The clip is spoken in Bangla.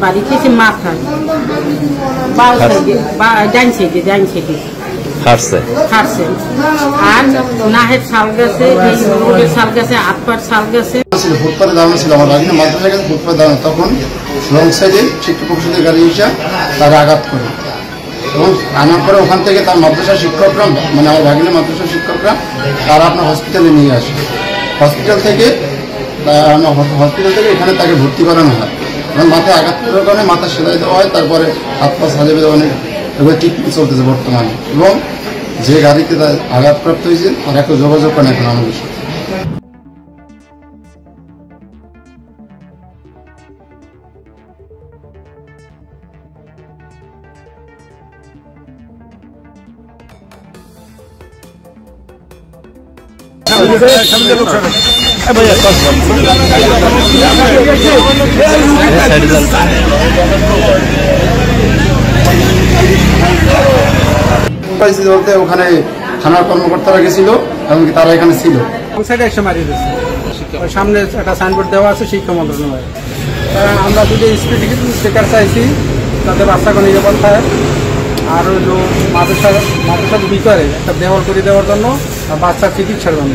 বাড়িতে মাথা ডাইন সাইডে হারছে আর নাহের শাল গাছে শাল গাছে আটপাট শাল গাছে ফুটপাতে দাঁড়ানো ছিল আমার বাড়িতে মাদ্রাসা গেছে ফুটপাতে দাঁড়ানো তখন রং সাইডে শিক্ষক পরিষদের গাড়ি এসে তারা আঘাত করে এবং আনার পরে ওখান থেকে তার মাদ্রাসা শিক্ষকরা মানে আমার ভাগিনা মাদ্রাসা শিক্ষকরা তারা আপনার হসপিটালে নিয়ে আসে হসপিটাল থেকে এখানে তাকে ভর্তি করানো হয় এবং মাথায় আঘাত করার কারণে মাথা সেলাই দেওয়া হয় তারপরে হাত পা সাজাবে অনেক এগুলো ট্রিটমেন্ট চলতেছে বর্তমানে এবং যে গাড়িতে তার আঘাতপ্রাপ্ত হয়েছে তার একটা যোগাযোগ করেন এখন আমাদের সাথে। বলতে ওখানে থানার কর্মকর্তারা গেছিল এমনকি তারা এখানে ছিল সামনে একটা সাইনবোর্ড দেওয়া আছে শিক্ষা মন্ত্রণালয় আমরা যদি স্পিড স্টিকার চাইছি তাদের বাচ্চাকে নিরাপত্তায় আর হলো মাদ্রাসার ভিতরে একটা দেওয়াল করে দেওয়ার জন্য আর বাচ্চার চিকিৎসার জন্য।